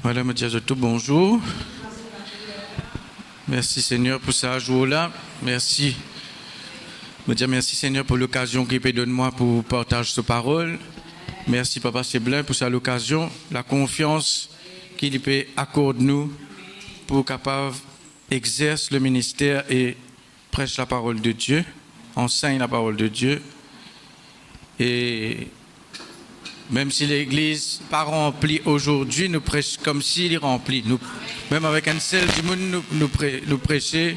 Voilà, me dire tout bonjour. Merci Seigneur pour ce jour-là. Merci. Me dire merci Seigneur pour l'occasion qu'il peut donner moi pour partager cette parole. Merci Papa Seblin pour cette occasion, la confiance qu'il peut accorder nous pour capable exercer le ministère et prêcher la parole de Dieu, enseigne la parole de Dieu. Et même si l'église n'est pas remplie aujourd'hui, nous prêchons comme s'il est rempli. Nous, même avec un seul du monde, nous prêchons,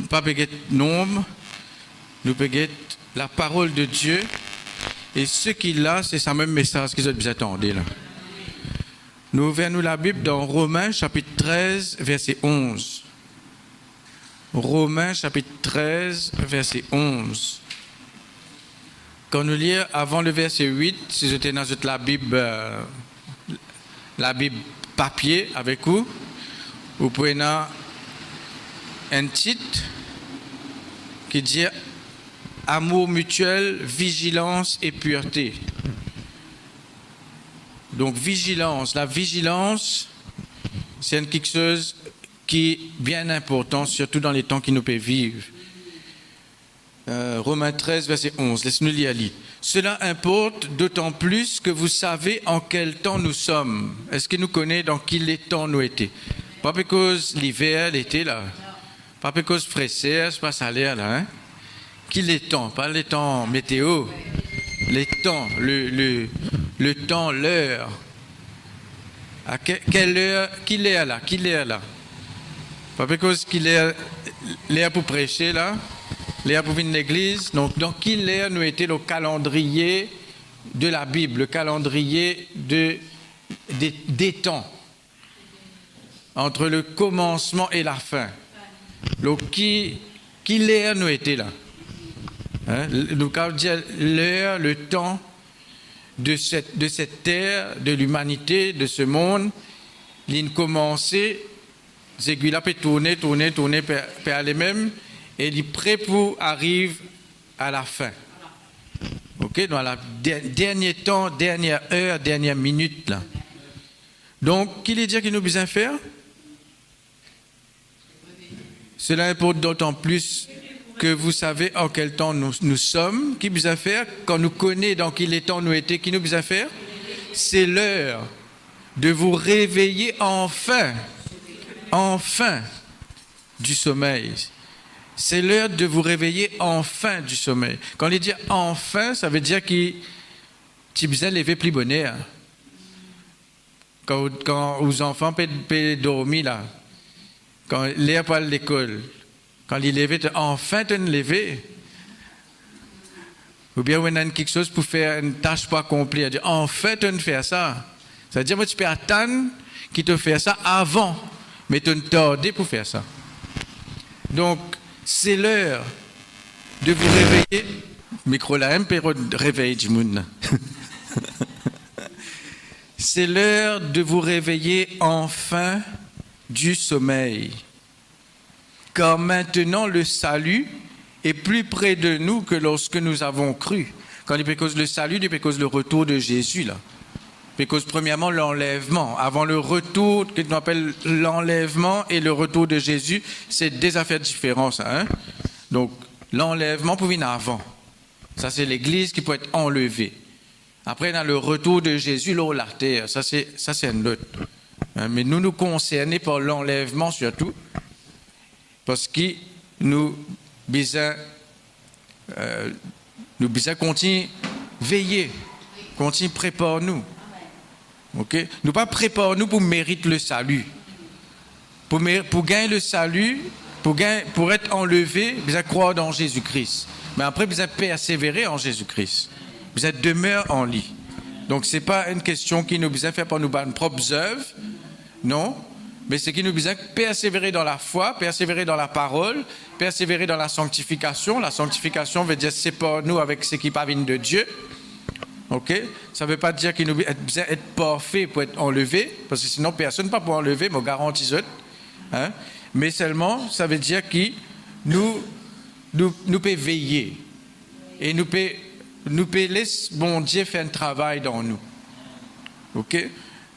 pas de nombre, nous prêchons la parole de Dieu. Et ce qu'il a, c'est ce même message qu'ils ont besoin d'attendre. Nous ouvrons la Bible dans Romains chapitre 13, verset 11. Romains chapitre 13, verset 11. Quand nous lisons avant le verset 8, si j'étais dans la Bible papier avec vous, vous prenez un titre qui dit Amour mutuel, vigilance et pureté. Donc vigilance, la vigilance, c'est quelque chose qui est bien important, surtout dans les temps qui nous peuvent vivre. Romains 13, verset 11. Laisse-nous lire. Cela importe d'autant plus que vous savez en quel temps nous sommes. Est-ce que nous connaissons dans quel temps nous étions? Pas parce que l'hiver, l'été, là. Pas parce que fraîcheur, c'est pas salaire, là. Hein? Qu'il est temps, pas les temps météo. Les temps, le temps, l'heure. À quelle heure? Qu'il est là? Qu'il est là? Pas parce qu'il est l'air pour prêcher, là. L'air pour venir de l'église. Donc, dans quelle heure nous était le calendrier de la Bible, le calendrier des temps, entre le commencement et la fin. Donc, quelle heure nous était là? Hein? Nous avons dit l'heure, le temps de cette terre, de l'humanité, de ce monde, il a commencé, les aiguilles là, peut tourner, peut aller même. Et il est prêt pour arriver à la fin. OK? Dans le dernier temps, dernière heure, dernière minute. Là. Donc, qu'il est dire qu'il nous besoin faire? Cela importe d'autant plus que vous savez en quel temps nous sommes. Qu'il besoin faire? Quand nous connaissons dans quel temps nous étions, qu'il nous besoin faire? C'est l'heure de vous réveiller enfin du sommeil. C'est l'heure de vous réveiller enfin du sommeil. Quand il dit enfin, ça veut dire que tu as besoin de lever plus bonheur. Quand les enfants peuvent dormir là, quand ils ne pas à l'école, quand ils lèvent, enfin tu es levé. Ou bien on a quelque chose pour faire une tâche pas accomplie, dire enfin tu ne faire ça. Ça veut dire que tu peux attendre qu'il te fasse ça avant, mais tu ne tardé pour faire ça. Donc, c'est l'heure de vous réveiller. Micro là, un peu réveil du monde. C'est l'heure de vous réveiller enfin du sommeil. Car maintenant le salut est plus près de nous que lorsque nous avons cru. Quand il cause le salut, il cause le retour de Jésus là. Il cause premièrement l'enlèvement. Avant le retour, que l'on appelle l'enlèvement et le retour de Jésus, c'est deux affaires différentes. Hein? Donc, l'enlèvement pour venir avant. Ça, c'est l'Église qui peut être enlevée. Après, dans le retour de Jésus, là, la terre, ça, c'est un autre. Hein? Mais nous concernés par l'enlèvement surtout, parce que nous besoin continuer veiller, continuer préparer nous. Okay? Nous pas préparer nous pour mériter le salut. Pour gagner le salut, pour être enlevé, vous allez croire dans Jésus-Christ. Mais après, vous allez persévérer en Jésus-Christ. Vous êtes demeure en lui. Donc, ce n'est pas une question qui nous besoin faire par nos propres œuvres, non. Mais c'est qui nous besoin persévérer dans la foi, persévérer dans la parole, persévérer dans la sanctification. La sanctification veut dire séparer nous avec ce qui parvient de Dieu. Ok, ça ne veut pas dire qu'il nous besoin être parfait pour être enlevé, parce que sinon personne ne peut pas enlever, mais garantis hein? Mais seulement, ça veut dire que nous pouvons veiller et nous pouvons laisser bon Dieu faire un travail dans nous. Ok,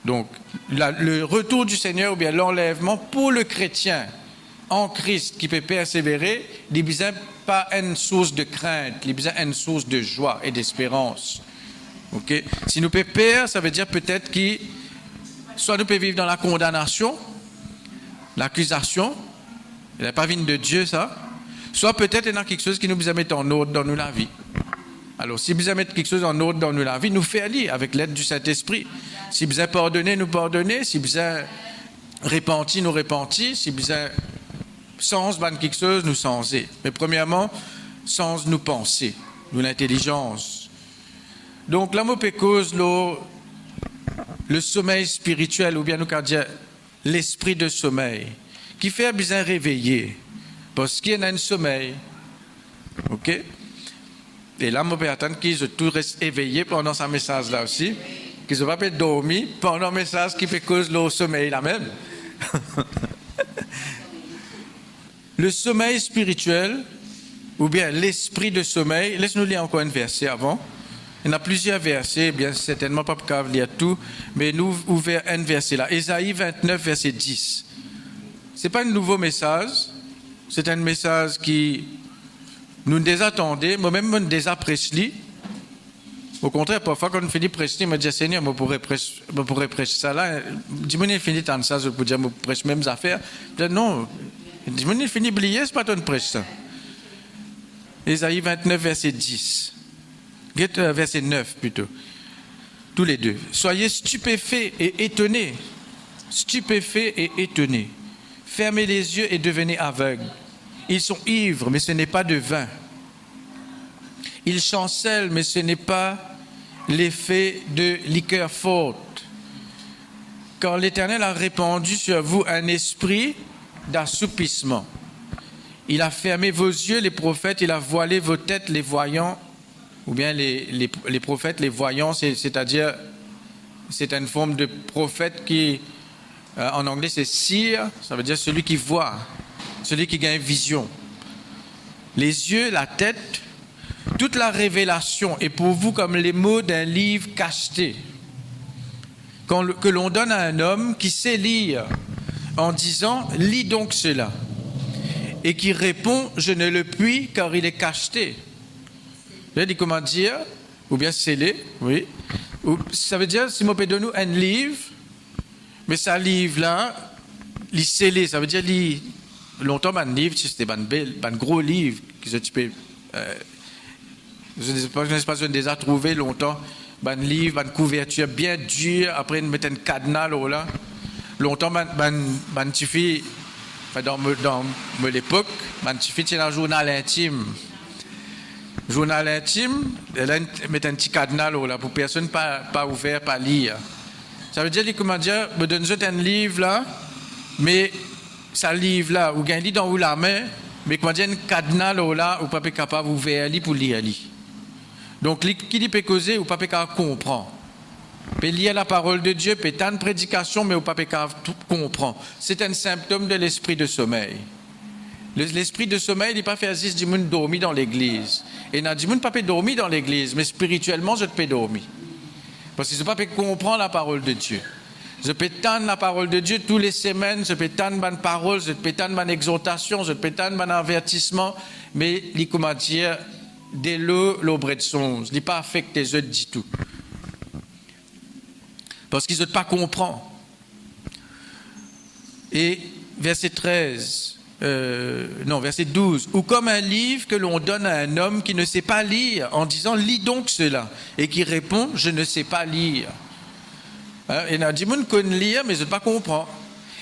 Donc, le retour du Seigneur ou bien l'enlèvement pour le chrétien en Christ qui peut persévérer, il n'y a pas une source de crainte, il y a une source de joie et d'espérance. Okay? Si nous pouvons perdre, ça veut dire peut-être que soit nous pouvons vivre dans la condamnation, l'accusation, il n'est pas venu de Dieu ça, soit peut-être il y a quelque chose qui nous a mis en ordre dans nous la vie. Alors, si vous mettre quelque chose en ordre dans nous la vie, nous fait aller avec l'aide du Saint-Esprit. Si vous avez pardonné, nous pardonner. Si vous avez repenti, nous repentir. Si vous avez sens de quelque chose, nous senser. Mais premièrement, sens nous penser, nous l'intelligence. Donc, là, je cause le sommeil spirituel, ou bien nous allons dire l'esprit de sommeil, qui fait bien réveiller. Parce qu'il y a un sommeil. OK? Et là, je peux attendre qu'ils tout reste éveillé pendant ce message-là aussi. Qu'ils ne soient pas dormir pendant le message qui fait cause le sommeil là même. Le sommeil spirituel, ou bien l'esprit de sommeil, laisse-nous lire encore un verset avant. Il y en a plusieurs versets, bien certainement pas pour lire tout, mais nous ouvrons un verset là. Ésaïe 29, verset 10. Ce n'est pas un nouveau message, c'est un message qui nous désattendons, moi-même, je désapprécie. Au contraire, parfois, quand on finit de prêcher, je me dis, Seigneur, je pourrais prêcher ça là. Dis-moi, il finit de ça, je peux dire, je prêche même affaires. Je dis, non, dis-moi, il finit d'oublier, ce n'est pas toi qui prêche ça. Ésaïe 29, verset 10. Verset 9, plutôt. Tous les deux. Soyez stupéfaits et étonnés. Stupéfaits et étonnés. Fermez les yeux et devenez aveugles. Ils sont ivres, mais ce n'est pas de vin. Ils chancellent, mais ce n'est pas l'effet de liqueur forte. Car l'Éternel a répandu sur vous un esprit d'assoupissement. Il a fermé vos yeux, les prophètes, il a voilé vos têtes, les voyants, ou bien les prophètes, les voyants, c'est-à-dire, c'est une forme de prophète qui, en anglais, c'est seer, ça veut dire celui qui voit. Celui qui gagne vision. Les yeux, la tête, toute la révélation est pour vous comme les mots d'un livre cacheté que l'on donne à un homme qui sait lire en disant « lis donc cela » et qui répond « je ne le puis car il est cacheté ». Vous avez dit comment dire, ou bien scellé, oui. Ça veut dire, si on peut donner un livre, mais ce livre-là, il est scellé, ça veut dire longtemps, un livre, c'était un gros livre que je peux. Je ne sais pas si je les ai trouvés longtemps. Un livre, une couverture bien dure, après, ils mettent un cadenas là. Longtemps, un petit fille, dans l'époque, un petit fille, c'est un journal intime. Journal intime, elle met un petit cadenas là, pour personne pas ouvert, pas lire. Ça veut dire, comment dire, me donne un livre là, mais. Ça livre là, ou gagne dans la main, mais comment dire, un cadenas là, ou pas capable d'ouvrir pour lire. Donc, qui dit peut causer, ou pas capable comprendre. Peut lire la parole de Dieu, peut tant de prédication, mais ou pas capable tout comprendre. C'est un symptôme de l'esprit de sommeil. L'esprit de sommeil, il n'est pas fait assis du monde dormir dans l'église. Et il n'a dit, pas dormir dans l'église, mais spirituellement, je peux dormir. Parce que je ne peux pas comprendre la parole de Dieu. Je peux tendre la parole de Dieu toutes les semaines, je peux tendre ma parole, je peux tendre ma exhortation, je peux tendre mon avertissement, mais il comment dire, dès l'aubre de songe, il n'est pas affecté les autres du tout. Parce qu'ils ne pas comprendre. Et verset 13, verset 12, ou comme un livre que l'on donne à un homme qui ne sait pas lire, en disant, lis donc cela, et qui répond, je ne sais pas lire. Et il y a des gens qui connaissent lire, mais je ne peux pas comprendre.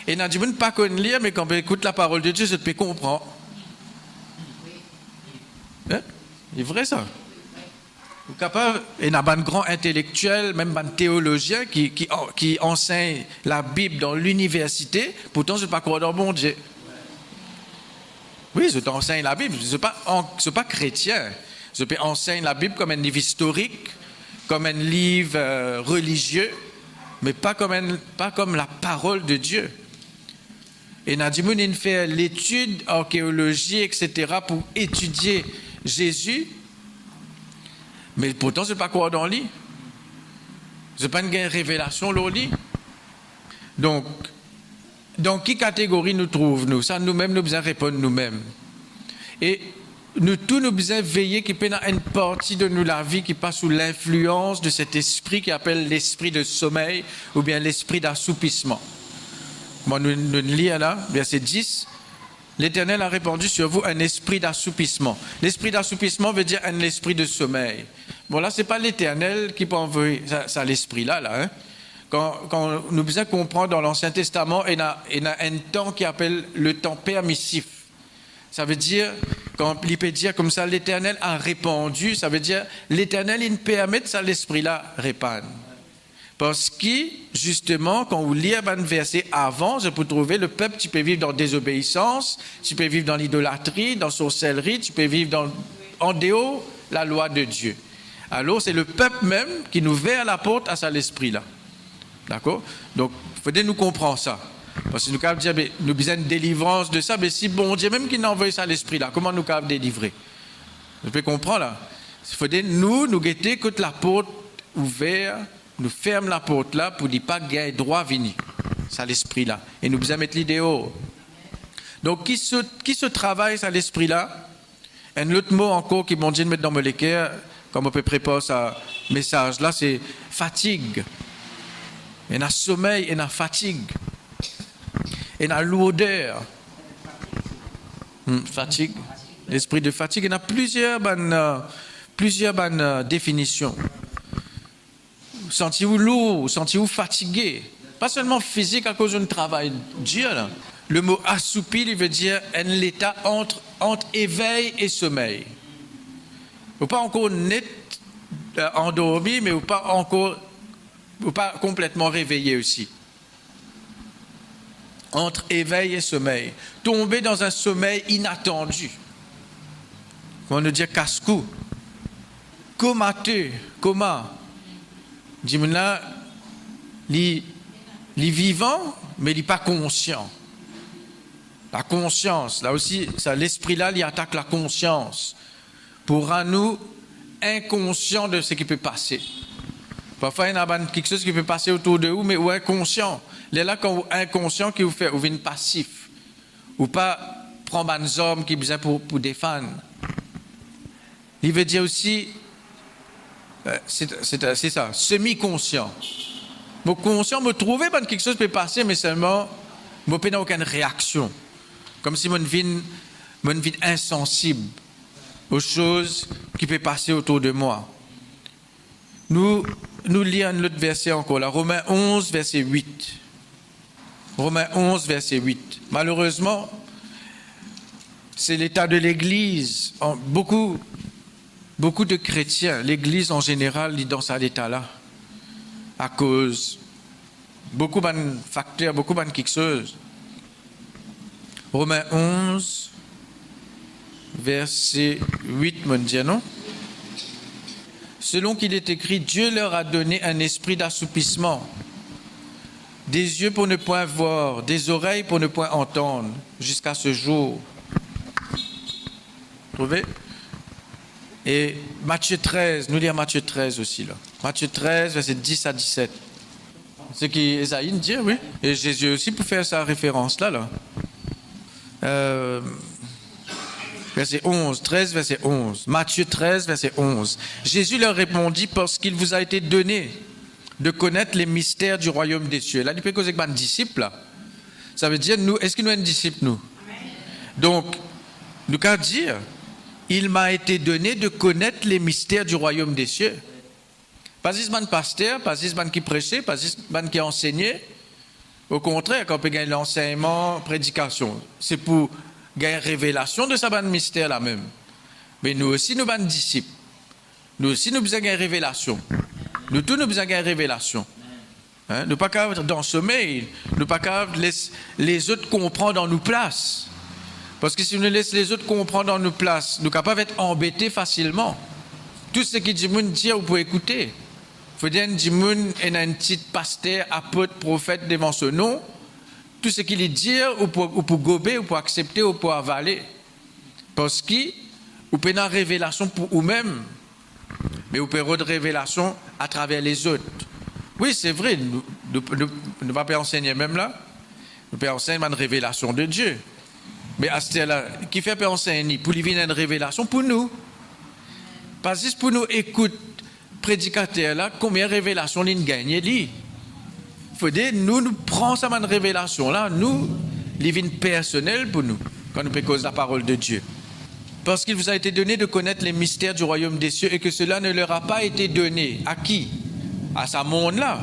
Et il y a des gens qui ne pas connaissent lire, mais quand on écoute la parole de Dieu, je peux comprendre. Hein? C'est vrai ça. Il y a des grands intellectuels, même des théologiens qui enseignent la Bible dans l'université, pourtant je ne peux pas croire dans mon Dieu. Oui, je t'enseigne la Bible, je ne suis pas chrétien. Je peux enseigner la Bible comme un livre historique, comme un livre religieux, mais pas comme la parole de Dieu. Et Nadimoun fait l'étude, archéologie, etc., pour étudier Jésus, mais pourtant, je ne sais pas quoi dans le lit. Je n'ai pas une révélation dans le lit. Donc, dans quelle catégorie nous trouvons-nous? Ça, nous-mêmes, nous besoin répondre nous-mêmes. Et nous tous, nous besoin veiller qu'il y ait une partie de nous, la vie, qui passe sous l'influence de cet esprit qui appelle l'esprit de sommeil ou bien l'esprit d'assoupissement. Moi, nous lisons là, verset 10. L'Éternel a répandu sur vous un esprit d'assoupissement. L'esprit d'assoupissement veut dire un esprit de sommeil. Bon, là, ce n'est pas l'Éternel qui peut envoyer ça l'esprit-là. Là, hein. Quand nous besoin comprendre dans l'Ancien Testament, il y a un temps qui appelle le temps permissif. Ça veut dire, quand il peut dire comme ça, l'Éternel a répandu, ça veut dire l'Éternel, il permet ça l'esprit-là répandre. Parce que, justement, quand vous lisez un verset avant, je peux trouver le peuple, tu peux vivre dans la désobéissance, tu peux vivre dans l'idolâtrie, dans la sorcellerie, tu peux vivre en dehors de la loi de Dieu. Alors, c'est le peuple même qui nous ouvre la porte à ça l'esprit-là. D'accord? Donc, il faut nous comprendre ça. Parce que nous pouvons dire, nous avons besoin de délivrance de ça, mais si bon Dieu même qui nous envoie ça l'esprit-là, comment nous pouvons délivrer? Vous pouvez comprendre là? Il faut nous guetter que la porte ouverte, nous ferme la porte là pour ne pas gagner droit à venir. C'est l'esprit là. Et nous besoin mettre l'idée haut. Donc, qui se travaille à l'esprit là? Un autre mot encore qui m'ont dit de mettre dans mon équerre, comme on peut préparer ce message là, c'est fatigue. Il y a sommeil, il y a fatigue. Il y a lourdeur. Fatigue. L'esprit de fatigue, il y a plusieurs définitions. Sentez-vous lourd, sentez-vous fatigué. Pas seulement physique à cause d'un travail dur. Là. Le mot assoupi, il veut dire un état entre éveil et sommeil. Ou pas encore net endormi, mais ou pas complètement réveillé aussi. Entre éveil et sommeil. Tomber dans un sommeil inattendu. On nous dit casse-cou. Comateux. Coma. Dis-moi, il est vivant, mais il n'est pas conscient. La conscience, là aussi, ça, l'esprit-là, il attaque la conscience. Pour rendre nous inconscients de ce qui peut passer. Parfois, il y a quelque chose qui peut passer autour de vous, mais vous êtes inconscient. C'est là quand vous êtes inconscient qui vous fait, vous êtes passif. Ou pas prendre des hommes qui besoin pour défendre. Il veut dire aussi, c'est ça, semi-conscient. Mon conscient me trouvait que quelque chose peut passer, mais seulement, je n'ai aucune réaction. Comme si mon vie insensible aux choses qui peuvent passer autour de moi. Nous lisons un autre verset encore, là, Romains 11, verset 8. Romains 11, verset 8. Malheureusement, c'est l'état de l'Église. Beaucoup de chrétiens, l'Église en général, est dans cet état-là. À cause beaucoup de facteurs, beaucoup de quelque chose. Romains 11, verset 8, me dit, non? Selon qu'il est écrit, Dieu leur a donné un esprit d'assoupissement, des yeux pour ne point voir, des oreilles pour ne point entendre, jusqu'à ce jour. Vous trouvez? Et Matthieu 13, nous lisons Matthieu 13 aussi là. Matthieu 13, verset 10 à 17. Ce qui Esaïe dit, oui. Et Jésus aussi pour faire sa référence là. Verset 11, 13, verset 11. Matthieu 13, verset 11. Jésus leur répondit, parce qu'il vous a été donné de connaître les mystères du royaume des cieux. Là, il peut causer avec un disciple. Là. Ça veut dire, nous, est-ce qu'il nous est un disciple, nous? Donc, nous qu'à dire, il m'a été donné de connaître les mystères du royaume des cieux. Pas juste un pasteur, pas juste un qui prêchait, pas juste un qui enseignait. Au contraire, quand on peut gagner l'enseignement, prédication, c'est pour gagner révélation de ce mystère là même. Mais nous aussi, nous sommes disciples. Nous aussi, nous avons besoin de révélation. Nous tous, nous avons besoin de révélation. Hein? Nous ne pas qu'à dans le sommeil, nous ne pas qu'à laisser les autres comprendre dans nos places. Parce que si nous laissons les autres comprendre dans nos places, nous sommes capables d'être embêtés facilement. Tout ce qui dit, vous pouvez écouter. Il faut dire que un petit pasteur, apôtre, prophète devant ce nom. Tout ce qu'il dit, ou pour gober, ou pour accepter, ou pour avaler. Parce que vous pouvez une révélation pour vous-même, mais vous pouvez avoir une révélation à travers les autres. Oui, c'est vrai, Nous pas enseigner même là. Nous peut enseigner une révélation de Dieu. Mais à ce là qui fait enseigner pour lui venir une révélation pour nous. Pas juste pour nous écouter prédicateur là, combien de révélations il gagne lui. Il faut dire, nous prenons ça une révélation là, nous, les vignes personnelles pour nous, quand nous cause la parole de Dieu. Parce qu'il vous a été donné de connaître les mystères du royaume des cieux et que cela ne leur a pas été donné. À qui? À ce monde-là.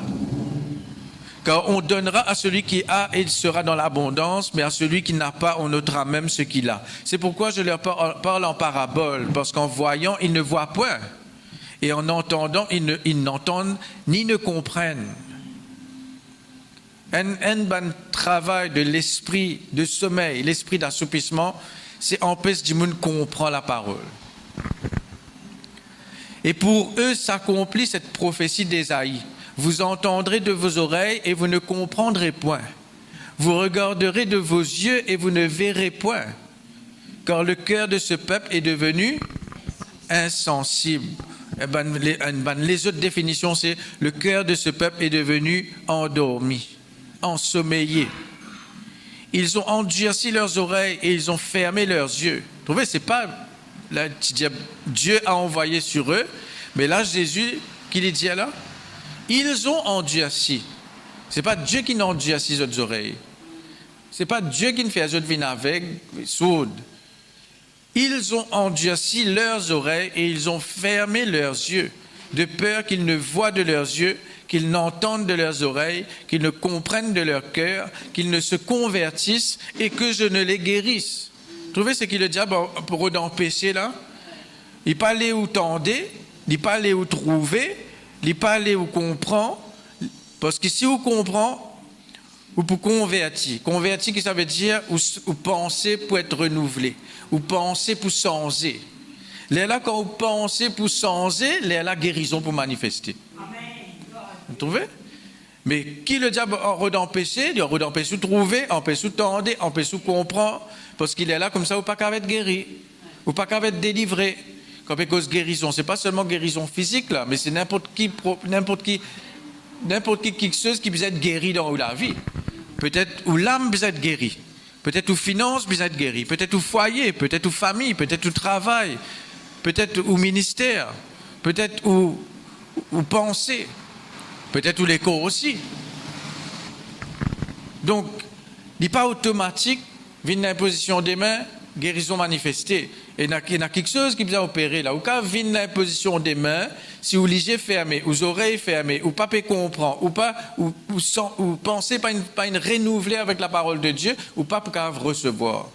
Car on donnera à celui qui a et il sera dans l'abondance, mais à celui qui n'a pas, on notera même ce qu'il a. C'est pourquoi je leur parle en parabole, parce qu'en voyant, ils ne voient point. Et en entendant, ils n'entendent ni ne comprennent. Un bon travail de l'esprit de sommeil, l'esprit d'assoupissement, c'est empêcher du monde comprend la parole. Et pour eux s'accomplit cette prophétie d'Ésaïe. Vous entendrez de vos oreilles et vous ne comprendrez point. Vous regarderez de vos yeux et vous ne verrez point. Car le cœur de ce peuple est devenu insensible. Les autres définitions, c'est le cœur de ce peuple est devenu endormi, ensommeillé. Ils ont endurci leurs oreilles et ils ont fermé leurs yeux. Vous trouvez, c'est pas là, Dieu a envoyé sur eux, mais là Jésus, qui les dit là, ils ont endurci. C'est pas Dieu qui n'a endurci leurs oreilles. C'est pas Dieu qui ne fait les autres venir aveugles, sourds. Ils ont endurci leurs oreilles et ils ont fermé leurs yeux, de peur qu'ils ne voient de leurs yeux, qu'ils n'entendent de leurs oreilles, qu'ils ne comprennent de leur cœur, qu'ils ne se convertissent et que je ne les guérisse. Vous trouvez ce qu'il le diable pour eux d'empêcher là? Il pas aller où tendez, il pas aller où trouver, il pas aller où comprend, parce que si vous comprend, ou pour convertir. Convertir, qui ça veut dire ou penser pour être renouvelé, ou penser pour changer. Là, quand vous pensez pour changer, là, guérison pour manifester. Vous trouvez? Mais qui le diable a d'empêcher? Il a d'empêcher de trouver, empêcher de tendre, empêcher de comprendre, parce qu'il est là comme ça, ou pas qu'à être guéri, ou pas qu'à être délivré. Quand on cause guérison, c'est pas seulement guérison physique là, mais c'est n'importe qui quelque chose qui peut être guéri dans la vie. Peut-être où l'âme peut être guérie, peut-être où finance peut être guérie, peut-être où foyer, peut-être où famille, peut-être où travail, peut-être où ministère, peut-être où pensée, peut-être où les corps aussi. Donc, il n'est pas automatique, vient l'imposition des mains, guérison manifestée. Et il y a quelque chose qui vient opérer là. Ou quand vient l'imposition des mains, si vous lisez fermé, ou oreilles fermées, ou pas comprend, ou pas, ou pensez pas une renouvelée avec la parole de Dieu, ou pas pour recevoir.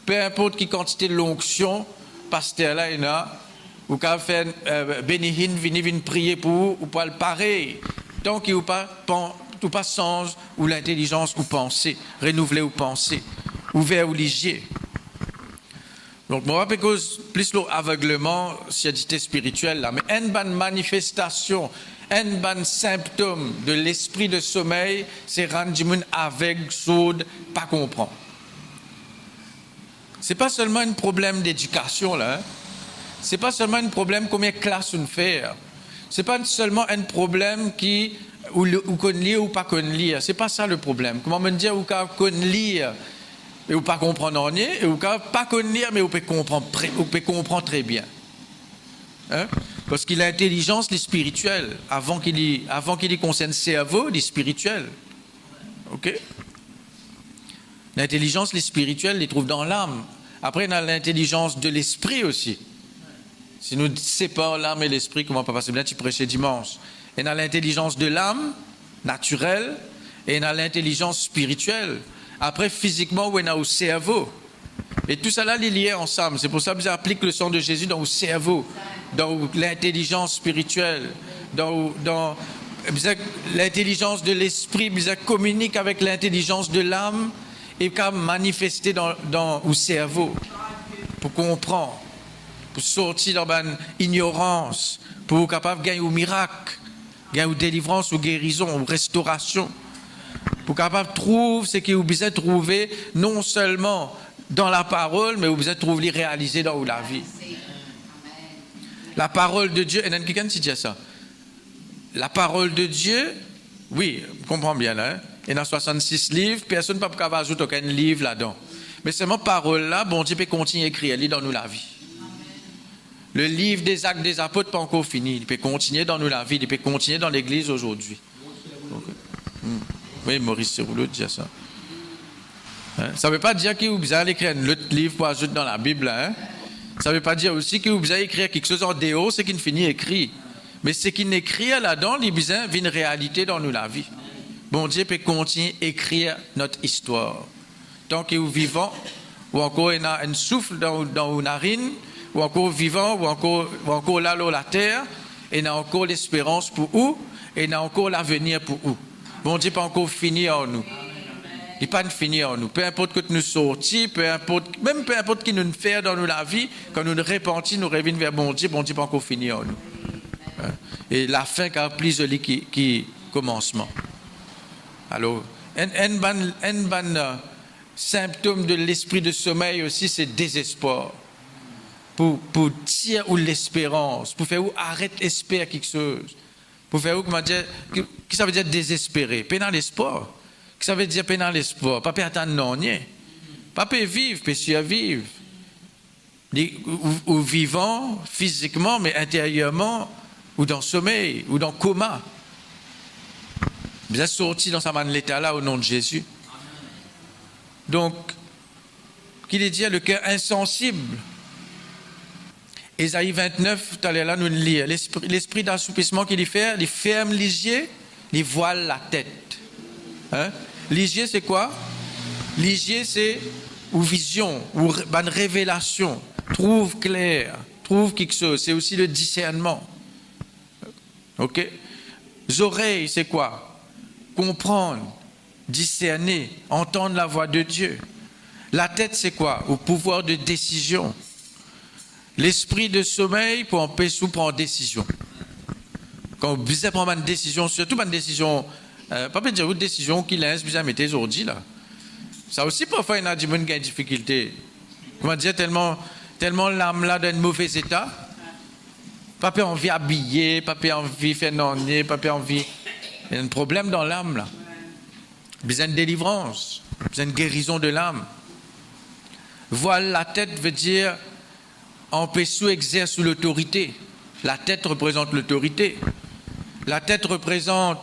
Peu importe qui quantité de l'onction, pasteur là, il y a, ou quand fait bénihin, venir prier pour vous, ou pas le pareil. Tant qu'il ou pas change, ou l'intelligence, ou penser, renouveler ou penser, ouvert ou ligier. Donc, moi, parce plus l'aveuglement, c'est spirituel là, mais une bonne manifestation, un bon symptôme de l'esprit de sommeil, c'est rendre du monde aveugle, sourd, pas comprendre. C'est pas seulement un problème d'éducation là, hein? C'est pas seulement un problème combien de classes on fait. C'est pas seulement un problème où qu'on lire ou pas qu'on lire. C'est pas ça le problème. Comment me dire où qu'on lire et ou pas comprendre rien, et ou pas connaître, mais ou peut comprendre très bien. Hein? Parce que l'intelligence, les spirituelle, avant qu'il y concerne le cerveau, les spirituel. Ok? L'intelligence, les spirituelle, les trouve dans l'âme. Après, on a l'intelligence de l'esprit aussi. Si nous séparons l'âme et l'esprit, comment pas passer bien, tu prêchais dimanche. Et on a l'intelligence de l'âme, naturelle, et on a l'intelligence spirituelle. Après, physiquement, on a au cerveau. Et tout ça là, il est lié ensemble. C'est pour ça que vous appliquez le sang de Jésus dans le cerveau, dans l'intelligence spirituelle, dans l'intelligence de l'esprit, vous communique avec l'intelligence de l'âme et quand manifester dans le cerveau pour comprendre, pour sortir dans l'ignorance, pour être capable de gagner au miracle, gagner ou délivrance ou guérison ou restauration. Pour capable de trouver ce que vous besoin trouver, non seulement dans la parole, mais vous besoin trouver réalisé dans la vie. La parole de Dieu, et quelqu'un qui dit ça. La parole de Dieu, Oui, je comprends bien là. Hein? Et dans 66 livres, personne ne peut pas ajouter aucun livre là-dedans. Mais seulement parole là, bon Dieu peut continuer à écrire dans nous la vie. Le livre des actes des apôtres n'est pas encore fini. Il peut continuer dans nous la vie, il peut continuer dans l'église aujourd'hui. Okay. Oui, Maurice Cerouleau dit ça. Hein? Ça ne veut pas dire que vous allez écrire un autre livre pour ajouter dans la Bible. Hein? Ça ne veut pas dire aussi que vous allez écrire quelque chose en dehors, c'est qu'il finit écrit. Mais ce qu'il écrit là-dedans, il vit une réalité dans nous la vie. Bon Dieu peut continuer à écrire notre histoire. Tant que nous vivons, ou encore il y a un souffle dans nos narines, ou encore vivant, ou encore là sur la terre, et il y a encore l'espérance pour nous, et il y a encore l'avenir pour nous. Bon Dieu pas encore fini en nous. Il n'est pas fini en nous. Peu importe que nous sortions, peu importe qui nous fait dans nous la vie, quand nous nous repentons, nous revenons vers bon Dieu pas encore fini en nous. Et la fin car plus jolie qui commencement. Alors, un symptôme de l'esprit de sommeil aussi, c'est désespoir. Pour tirer ou l'espérance, pour faire ou arrête d'espérer quelque chose. Pour faire ou, comment dire, qui ça veut dire désespérer? Pénal l'espoir. Qui ça veut dire pénal l'espoir? Pas attendre non, pas vivre, peut survivre. Ou vivant physiquement, mais intérieurement, ou dans le sommeil, ou dans le coma. Bien sorti dans sa main de l'état là au nom de Jésus. Donc, qu'il est dit le cœur insensible. Ésaïe 29, tout à l'heure là, nous le lire. L'esprit d'assoupissement qu'il y fait, il ferme les yeux, il voile la tête. Hein? Les yeux, c'est quoi? Les yeux, c'est ou vision, ou une révélation. Trouve clair, trouve quelque chose. C'est aussi le discernement. Ok? Les oreilles, c'est quoi? Comprendre, discerner, entendre la voix de Dieu. La tête, c'est quoi? Au pouvoir de décision. L'esprit de sommeil pour empêcher de prendre décision. Quand vous visez prendre une décision, surtout une décision, pas peut dire une décision qui laisse vous mettre aujourd'hui là. Ça aussi parfois il y a des gens qui ont des difficultés. Comment dire tellement l'âme là dans un mauvais état. Pas envie d'habiller, pas envie de faire nonner, pas envie. Il y a un problème dans l'âme là. Besoin de délivrance, besoin de guérison de l'âme. Voile la tête veut dire empêcher exercer l'autorité. La tête représente l'autorité. La tête représente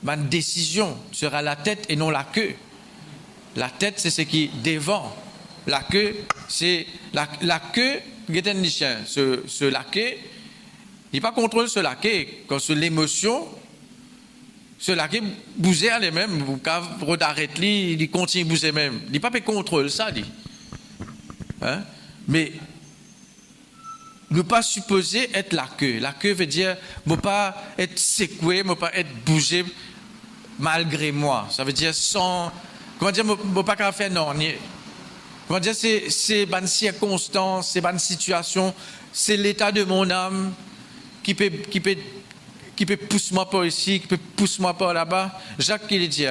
ma décision. Sera la tête et non la queue. La tête, c'est ce qui est devant. La queue, c'est la queue. Ce laquais, il n'est pas contrôle ce laquais. Quand c'est l'émotion, ce laquais bouger à lui-même. Vous arrêtez, il continue à bouger même. Il n'est pas contrôle ça, dit. Hein? Mais ne pas supposer être la queue. La queue veut dire ne pas être secoué, ne pas être bougé malgré moi. Ça veut dire sans. Comment dire, ne pas faire non. Comment dire, c'est une circonstance, c'est une situation, c'est l'état de mon âme qui peut pousser moi par ici, qui peut pousser moi par là-bas. Jacques qui le dit,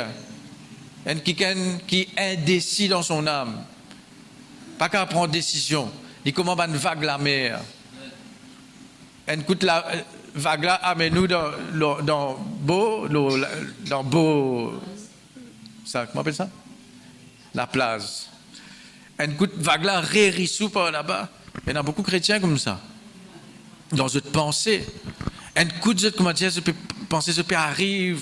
quelqu'un qui est indécis dans son âme, pas qu'à prendre décision. Il comment une vague la mer. Écoute la vague là, amène-nous dans beau, ça, comment on appelle ça? La plage. Écoute vague là, rérissou par là-bas. Il y en a beaucoup de chrétiens comme ça. Dans cette pensée. Écoute, comment dire, je peux penser, je peux arriver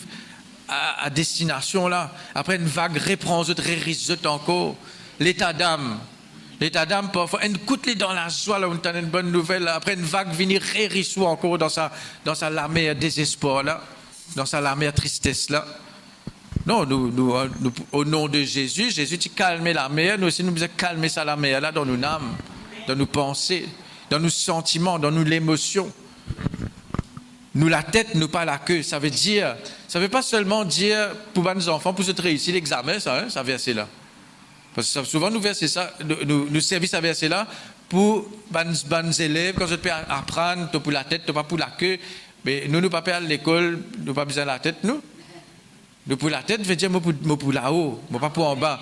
à destination là. Après une vague reprend, je rérisse encore. L'état d'âme. L'état d'âme, parfois, écoute les dans la joie, là, on a une bonne nouvelle, là. Après une vague, venir rérissou encore dans sa lamère désespoir, là, dans sa lamère tristesse, là. Non, nous, au nom de Jésus, tu calmes la mer, nous aussi, nous devons calmer ça, la mer, là, dans nos âmes, dans nos pensées, dans nos sentiments, dans nos émotions. Nous, la tête, nous, pas la queue. Ça veut pas seulement dire, pour nos enfants, pour se réussir l'examen, ça verset là. Parce que souvent, nous versons ça, nous servons à verser là pour les élèves, quand je peux apprendre, pour la tête, pas pour la queue. Mais nous pas à l'école, nous pas besoin de la tête, nous. Le pour la tête veut dire moi pour là-haut, moi pas pour en bas.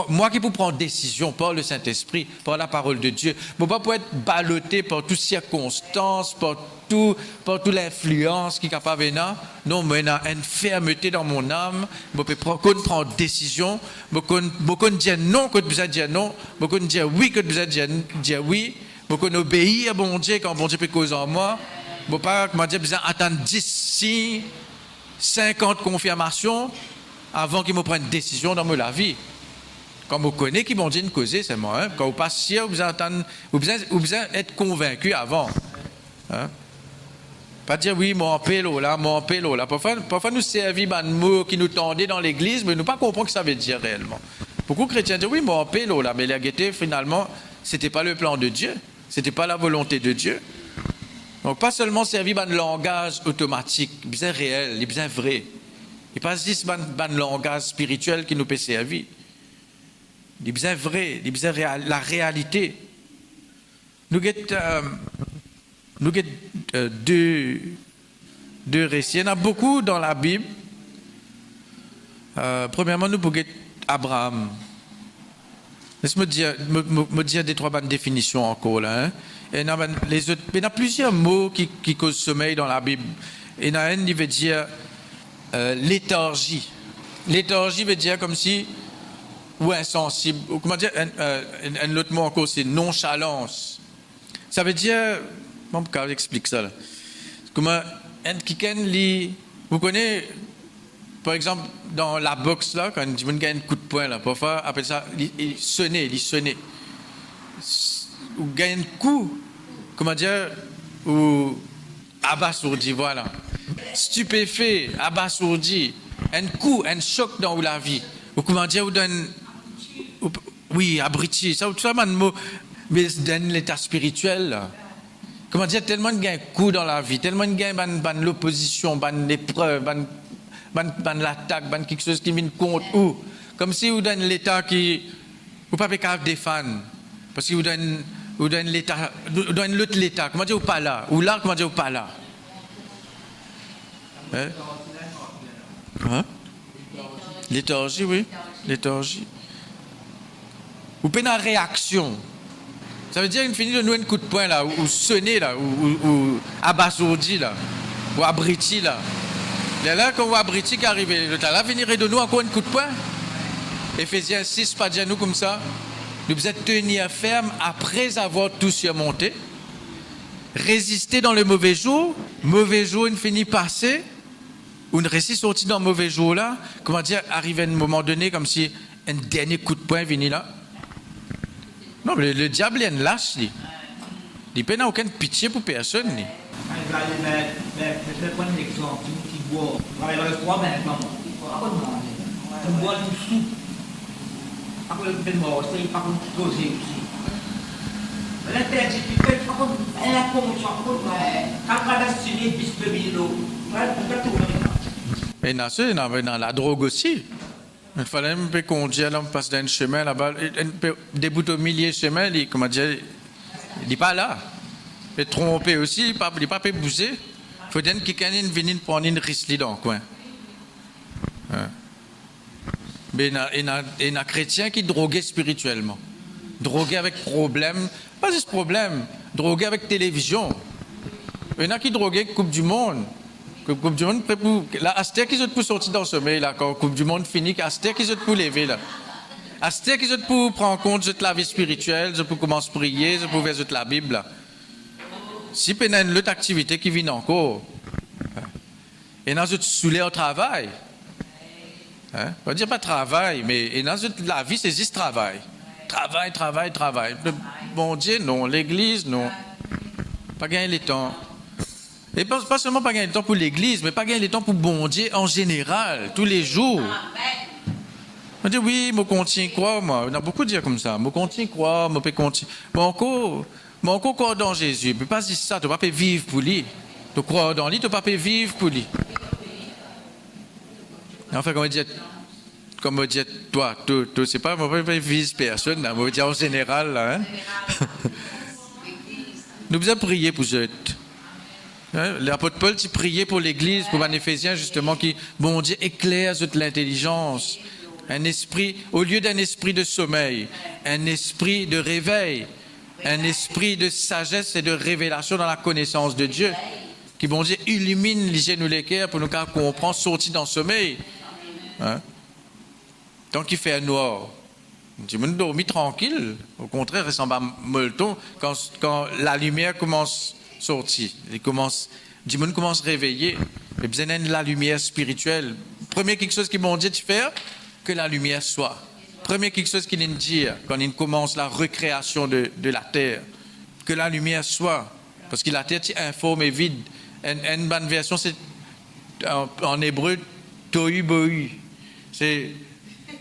Moi qui pour prendre décision par le Saint-Esprit, par la parole de Dieu. Moi pas pour être ballotté par toutes circonstances, par toute l'influence qui est capable de venir. Non, moi j'ai une fermeté dans mon âme. Moi peux prendre décision. Moi peux dire non quand vous dire non. Moi peux dire oui quand vous dire oui. Moi peux obéir à bon Dieu quand bon Dieu peut causer en moi. Moi pas comment dire besoin attendre 10 50 confirmations avant qu'il me prenne une décision dans ma vie. Quand vous connaissez qui m'ont dit une cause, c'est moi. Hein? Quand vous passez, vous besoin être convaincu avant. Hein? Pas dire oui, mon pélo là. Parfois nous servir un mot qui nous tendait dans l'église, mais nous pas comprendre ce que ça veut dire réellement. Beaucoup de chrétiens disent oui, mon pélo là, mais la gaieté, finalement, c'était pas le plan de Dieu, c'était pas la volonté de Dieu. Donc, pas seulement servir un langage automatique, bien réel, bien vrai. Il pas juste un langage spirituel qui nous peut servir. Il est bien vrai, il est bien la réalité. Nous avons deux récits. Il y en a beaucoup dans la Bible. Premièrement, nous avons Abraham. Laisse-moi dire des trois bonnes définitions encore là. Hein. Il y a plusieurs mots qui causent sommeil dans la Bible. Il y en a un qui veut dire léthargie. Léthargie veut dire comme si, ou insensible. Ou comment dire, un autre mot encore, c'est nonchalance. Ça veut dire, comment j'explique ça là? Comment, vous connaissez, par exemple, dans la boxe là, quand tu gagne un coup de poing là, parfois, après ça, il sonnait. Ou gagne un coup, comment dire, ou abasourdi, voilà. Stupéfait, abasourdi, un coup, un choc dans la vie. Ou comment dire, ou donne, oui, abruti, ça, tout ça, un mot, mais dans l'état spirituel, là. Comment dire, tellement de gagne un coup dans la vie, tellement de gagne l'opposition, l'épreuve, l'attaque, quelque chose qui vient contre ou comme si vous donne l'état qui, vous pas capable de défendre, parce que vous donne l'état, vous donne l'autre l'état. Comment dire ou pas là, ou là, comment dire ou pas là. Hein? Léthargie, oui, léthargie. Ou pas une réaction. Ça veut dire qu'il finit de nous un coup de poing là, ou sonner là, ou abasourdi là, ou abriti là. Et là, quand on voit abriti qui arrive, là, venirait de nous encore un coup de poing. Éphésiens 6, pas dire nous comme ça. Nous devons tenir ferme après avoir tout surmonté. Résister dans le mauvais jour une finit passer, ou une récit sorti dans le mauvais jour là, comment dire, arrive à un moment donné comme si un dernier coup de poing venu là. Non, mais le diable est un lâche, il n'a aucune pitié pour personne. Je vais prendre un exemple, qui boit, travaille dans le froid, mais pas moi. On boit du soupe. Après, le fait mort, c'est pas comme causer aussi. La tête, tu fais pas comme elle a conscience, quand elle a signé, bis de l'eau, et dans la drogue aussi. Il fallait un peu conduire, là, on passe dans un chemin là-bas, des bouts au milieu de chemin, comment dire, il n'est pas là. Il peut tromper aussi, il ne peut pas bouger. Il faut que quelqu'un vienne prendre une risque dans le coin. Hein. Mais il y a des chrétiens qui droguent spirituellement. Drogués avec problème, pas juste problème, drogués avec télévision. Il y en a qui droguent avec Coupe du Monde. Coupe du Monde, là, Astère qui sont pour sortir dans le sommeil, là, quand Coupe du Monde finit, Astère qui sont pour lever, là. Astère qui sont pour prendre en compte de la vie spirituelle, pour commencer à prier, pour faire la Bible, là. Si il y a une autre activité qui vient encore, et dans notre soulé au travail, hein? On va dire pas travail, mais dans la vie, c'est juste travail. Travail. Bon Dieu, non. L'église, non. Pas gagner le temps. Et pas seulement pas gagner le temps pour l'église, mais pas gagner le temps pour bon Dieu en général, tous les jours. On dit oui, je continue quoi, moi. On a beaucoup de dire comme ça. Je continue quoi, je peux continuer. Mais encore croire dans Jésus. Tu ne peux pas dire ça, tu ne peux pas vivre pour lui. Tu crois dans lui, tu ne peux pas vivre pour lui. Enfin, comme on dit, toi, c'est pas, je ne peux pas vivre personne, je veux dire en général, là, hein? Nous devons prier pour eux. L'apôtre Paul, tu priait pour l'Église, pour les Éphésiens, justement, qui, bon Dieu, éclaire toute l'intelligence. Un esprit, au lieu d'un esprit de sommeil, un esprit de réveil, un esprit de sagesse et de révélation dans la connaissance de Dieu. Qui, bon Dieu, illumine les nous les cœurs pour nous comprendre, sortir dans le sommeil. Hein? Tant qu'il fait un noir, tu me dormir tranquille. Au contraire, il ressemble à molleton quand la lumière commence à sortir. Le monde commence à réveiller. Il y a besoin de la lumière spirituelle. Premier quelque chose qui m'ont dit de faire, que la lumière soit. Premier quelque chose qu'il nous dit quand il commence la recréation de la terre, que la lumière soit. Parce que la terre est informe et vide. Une bonne version, c'est en hébreu, tohu bohu. C'est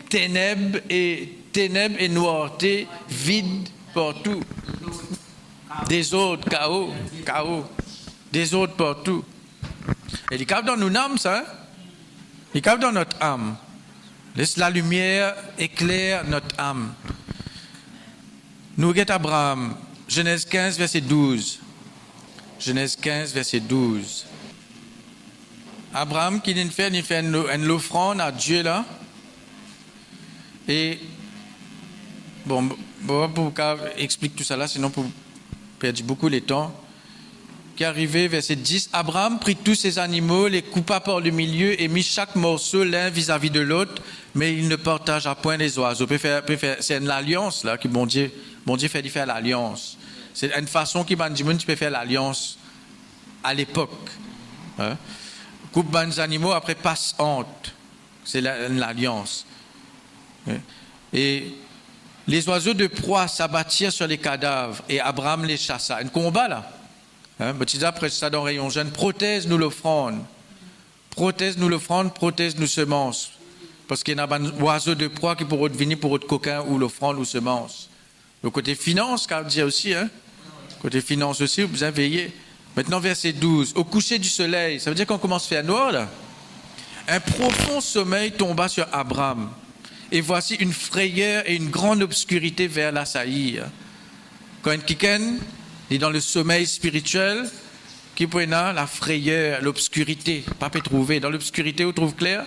ténèbres et noirté, vide partout. Désordre, chaos. Désordre partout. Et il capte dans nos âmes, ça. Hein? Il capte dans notre âme. Laisse la lumière éclaire notre âme. Nous regardons Abraham, Genèse 15, verset 12. Genèse 15, verset 12. Abraham qui fait une offrande à Dieu là. Et bon, pour expliquer tout ça là, sinon pour perdre beaucoup de temps. Qui est arrivé, verset 10, Abraham prit tous ses animaux, les coupa par le milieu et mit chaque morceau l'un vis-à-vis de l'autre, mais il ne partagea point les oiseaux. C'est une alliance là que bon Dieu fait faire l'alliance. C'est une façon qui tu peux faire l'alliance à l'époque. Hein? Coupe les animaux, après passe honte. C'est l'alliance. Et les oiseaux de proie s'abattirent sur les cadavres et Abraham les chassa. Un combat là. Hein, après ça dans Rayon Jeune, protège-nous l'offrande, protège-nous semences. Parce qu'il y a un oiseau de proie qui pourrait venir pour votre coquin ou l'offrande ou semence. Le côté finance, car dit aussi, hein, côté finance aussi, vous avez veillé. Maintenant, verset 12, au coucher du soleil, ça veut dire qu'on commence à faire noir là. Un profond sommeil tomba sur Abraham. Et voici une frayeur et une grande obscurité vers l'assaillir. Quand un kiken est dans le sommeil spirituel, qui prend la frayeur, l'obscurité, pas peut trouver. Dans l'obscurité, on trouve clair.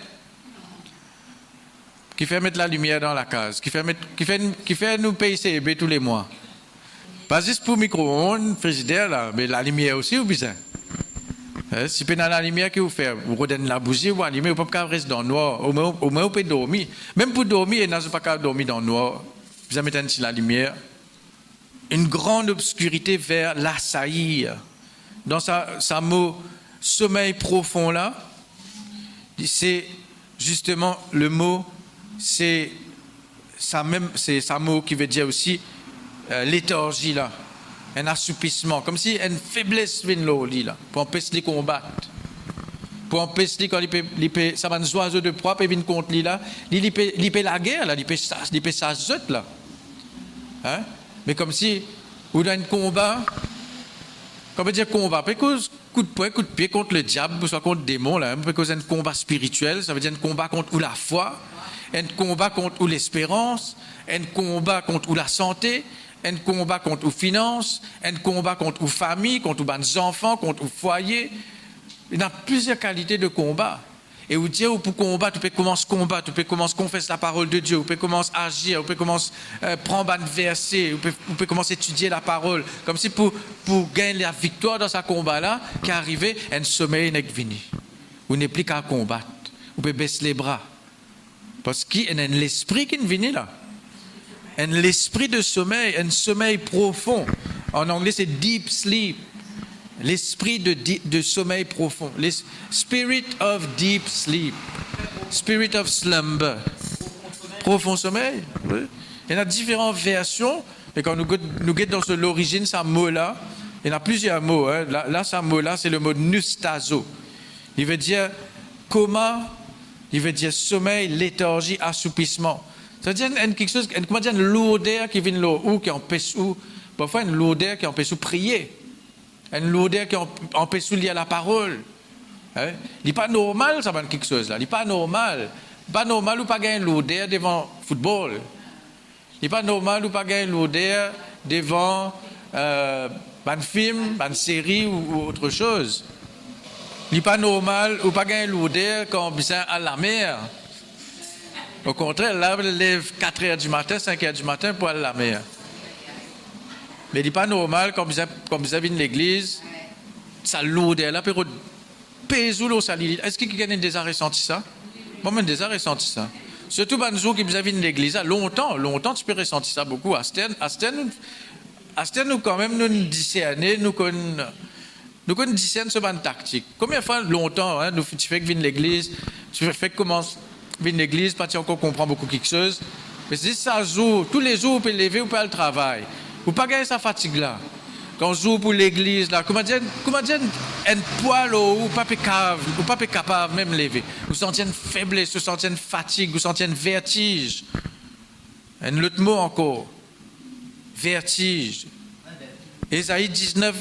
Qui fait mettre la lumière dans la case, qui fait nous payer CB tous les mois. Pas juste pour micro-ondes, frigidaire là, mais la lumière aussi ou besoin. Si vous avez la lumière que vous faites, vous redonnez la bougie, vous allumez, vous ne pouvez pas rester dans le noir. Au moins, vous pouvez dormir. Même pour dormir, vous n'avez pas dormir dans le noir. Vous avez mis la lumière. Une grande obscurité vers l'assaillir. Dans sa mot sommeil profond là, c'est justement le mot, c'est sa mot qui veut dire aussi léthargie là, un assoupissement, comme si une faiblesse vient là, pour empêcher de combattre. Pour empêcher quand ça va des oiseaux de proie et viennent contre lui là, il peut la guerre là, il peut ça zut là. Hein? Mais comme si, ou dans un combat, comment dire combat, pas cause coup de poing, coup de pied contre le diable, soit contre le démon, là, pas cause un combat spirituel, ça veut dire un combat contre ou la foi, un combat contre ou l'espérance, un combat contre ou la santé, un combat contre ou finance, un combat contre ou famille, contre ou les enfants, contre ou foyer. Il y a plusieurs qualités de combat. Et vous dire, pour combattre, tu peux commencer à combattre, tu peux commencer à confesser la parole de Dieu, tu peux commencer à agir, tu peux commencer à prendre un verset, tu peux commencer à étudier la parole. Comme si pour gagner la victoire dans ce combat-là, qui est arrivé, un sommeil n'est pas venu. Vous n'êtes plus qu'à combattre. Vous pouvez baisser les bras. Parce qu'il y a l'esprit qui est venu là. L'esprit de sommeil, un sommeil profond. En anglais, c'est deep sleep. L'esprit de sommeil profond. Spirit of deep sleep. Spirit of slumber. Profond sommeil. Oui. Il y a différentes versions. Et quand nous guettons dans l'origine, ce mot-là, il y en a plusieurs mots. Hein. Là, ce mot-là, c'est le mot nustazo. Il veut dire coma, il veut dire sommeil, léthargie, assoupissement. Ça veut dire quelque chose, comment dire, une lourdeur qui vient là, ou qui empêche, ou parfois une lourdeur qui empêche de prier. Une lourdeur qui empêche de lire la parole. Hein? Il n'est pas normal, ça va quelque chose là. Il n'est pas normal. Pas normal ou pas gagner une lourdeur devant le football. Il n'est pas normal ou pas gagner une lourdeur devant un film, une série ou autre chose. Il n'est pas normal ou pas gagner l'odeur quand on vient à la mer. Au contraire, là, on lève 4 heures du matin, 5 heures du matin pour aller à la mer. Mais il n'est pas normal quand vous vient de l'église, ça l'odeur là, puis pèse l'eau salée. Est-ce que quelqu'un a déjà ressenti ça? Moi, j'ai déjà ressenti ça. Surtout dans les jours qui viennent de l'église, longtemps, tu peux ressentir ça beaucoup. À Stern, nous, quand même, nous discernons, nous discernons sur une tactique. Combien de fois, longtemps, hein, tu fais que viens de l'église, tu fais que commence viens de l'église, pas tu encore comprends beaucoup quelque chose. Mais c'est ça joue, tous les jours, vous pouvez lever, vous pouvez aller au travail. Vous ne pouvez pas gagner sa fatigue là. Quand on joue pour l'église, là, comment dire, un poil ou pas capable même lever. Vous sentez une faiblesse, vous sentez une fatigue, vous sentez un vertige. Un autre mot encore. Vertige. Ésaïe 19,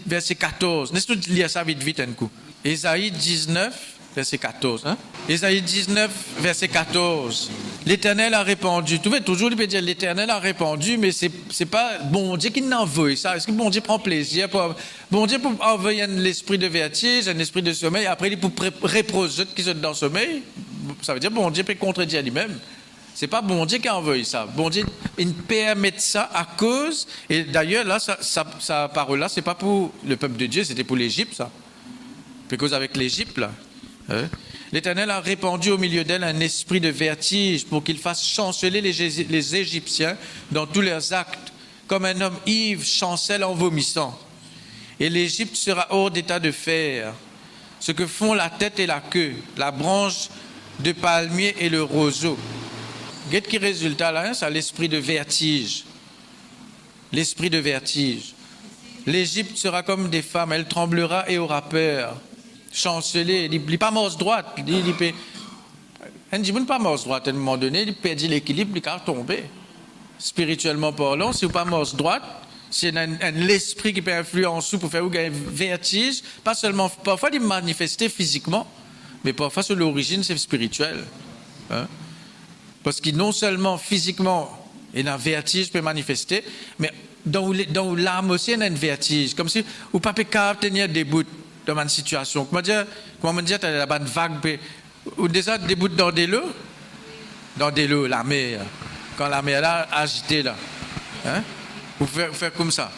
verset 14. Laisse-nous lire ça vite un coup. Ésaïe 19, verset 14. Hein? Ésaïe 19, verset 14. L'Éternel a répondu. Tu vois, toujours, il peut dire l'Éternel a répondu, mais c'est pas bon Dieu qui n'envoie ça. Est-ce que bon Dieu prend plaisir bon Dieu pour envoyer l'esprit de vertige, un esprit de sommeil, après il pour reposer ceux qui sont dans le sommeil? Ça veut dire bon Dieu peut contredire lui-même. C'est pas bon Dieu qui a envoyé ça. Bon Dieu, il permet ça à cause, et d'ailleurs, là, sa parole-là, c'est pas pour le peuple de Dieu, c'était pour l'Égypte, ça. À cause avec l'Égypte, là. Hein? L'Éternel a répandu au milieu d'elle un esprit de vertige pour qu'il fasse chanceler les Égyptiens dans tous leurs actes, comme un homme ivre chancelle en vomissant. Et l'Égypte sera hors d'état de faire ce que font la tête et la queue, la branche de palmier et le roseau. Qu'est-ce qui résulte là? C'est l'esprit de vertige. L'esprit de vertige. L'Égypte sera comme des femmes, elle tremblera et aura peur. Chanceler, il n'est pas mort droite. Il n'est pas mort droite à un moment donné, il perd l'équilibre, il va tomber. Spirituellement parlant, si vous pas mort droite, c'est l'esprit qui peut influencer pour faire vous gagner vertige, pas seulement, parfois il manifester physiquement, mais parfois sur l'origine c'est spirituel. Hein? Parce que non seulement physiquement, il y a un vertige peut manifester, mais dans l'âme aussi, il y a un vertige. Comme si vous ne pouvez pas tenir debout dans une situation. Comment dire, tu as la vague, ou déjà debout dans des lots? Dans des lots, la mer. Quand la mer là, agitée là. Hein? Vous faites comme ça.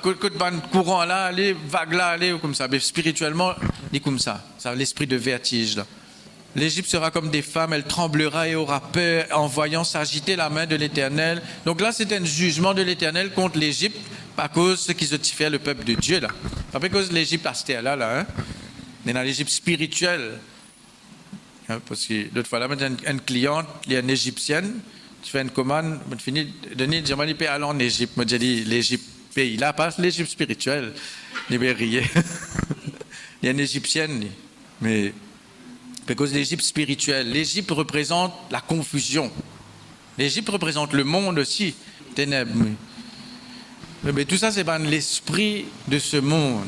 Quand le courant là, les vagues là, aller comme ça. Mais spirituellement, il est comme ça. C'est l'esprit de vertige là. L'Égypte sera comme des femmes, elle tremblera et aura peur en voyant s'agiter la main de l'Éternel. Donc là, c'est un jugement de l'Éternel contre l'Égypte à cause de ce qu'ils ont fait le peuple de Dieu là. Pas à cause de l'Égypte à cette là, hein. Mais dans l'Égypte spirituelle. Hein, parce que l'autre fois là, une cliente, il y a une Égyptienne, tu fais une commande, je finis de donner, je dis, il peut aller en Égypte. Moi, j'ai dit, l'Égypte pays là, pas l'Égypte spirituelle. Il peut rier. Il y a une Égyptienne, mais à cause de l'Égypte spirituelle. L'Égypte représente la confusion. L'Égypte représente le monde aussi, ténèbres. Mais tout ça, c'est dans l'esprit de ce monde.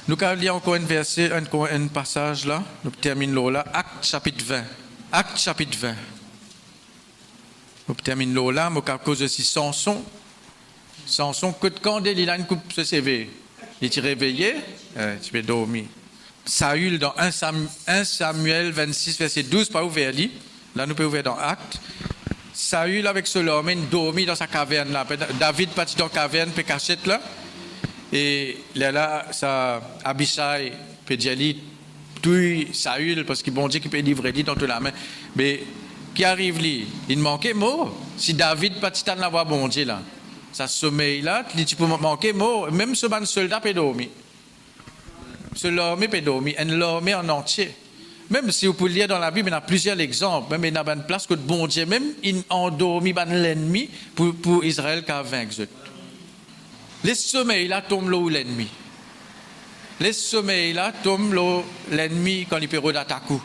Nous allons lire encore un passage là, nous terminons là, Acte chapitre 20. Acte chapitre 20. Nous terminons là, mais à cause de Samson, quand il a une coupe de CV, il est réveillé, tu peux dormir. Saül dans 1 Samuel 26, verset 12, pas ouvert lui. Là, nous pouvons ouvrir dans Actes. Saül avec Solomon dormi dans sa caverne là. David parti dans la caverne, puis cachette là. Et là, ça, Abishai peut dire lui, tout Saül, parce qu'il bon Dieu qui peut livrer lui dans toute la main. Mais qui arrive lui? Il manquait mot. Si David parti dans la voie bon Dieu là, ça sommeil là, tu peux manquer mot. Même ce ban soldat peut dormir. Ce l'armée peut dormir, l'armée en entier. Même si vous pouvez lire dans la Bible, il y a plusieurs exemples. Même il y a une place que bon Dieu, même il endormi l'ennemi pour Israël qui a vaincu. Les sommeils là tombent là où l'ennemi. Les sommeils là tombent là où l'ennemi quand il peut d'attaquer.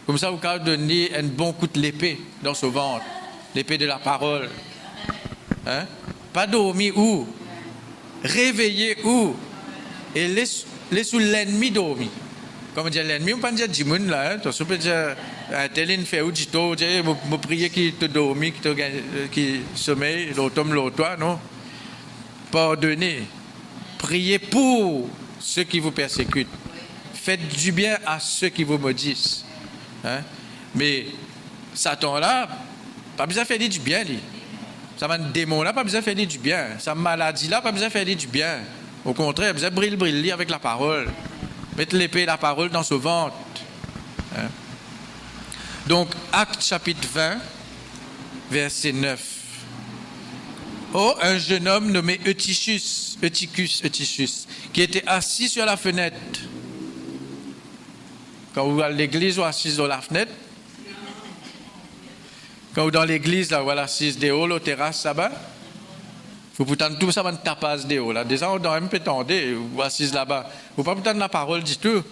Comme ça, vous pouvez donner un bon coup de l'épée dans ce ventre. L'épée de la parole. Hein? Pas dormir où? Réveiller où? Et laisse l'ennemi dormir. Comme dire l'ennemi, on ne peut pas dire Dimoun là, on peut dire tel fait ou dit toi, je prie qu'il te dormi, qu'il sommeille, l'automne, l'automne, non? Pardonner. priez pour ceux qui vous persécutent. Faites du bien à ceux qui vous maudissent. Hein? Mais Satan là, pas besoin de faire du bien. Lui. Ça va un démon là, pas besoin de faire du bien. Sa maladie là, pas besoin de faire du bien. Au contraire, besoin de briller avec la parole. Mettre l'épée et la parole dans son ventre. Hein? Donc, Acte chapitre 20, verset 9. Oh, un jeune homme nommé Eutychus, qui était assis sur la fenêtre. Quand vous allez à l'église, vous assise sur la fenêtre. Quand vous dans l'église, là, vous allez assise dehors, la terrasse, là-bas. Vous pouvez tout ça, vous tapez dehors, là. Des gens, dans un peu tendez, vous assise là-bas. Vous ne pouvez pas entendre la parole du tout.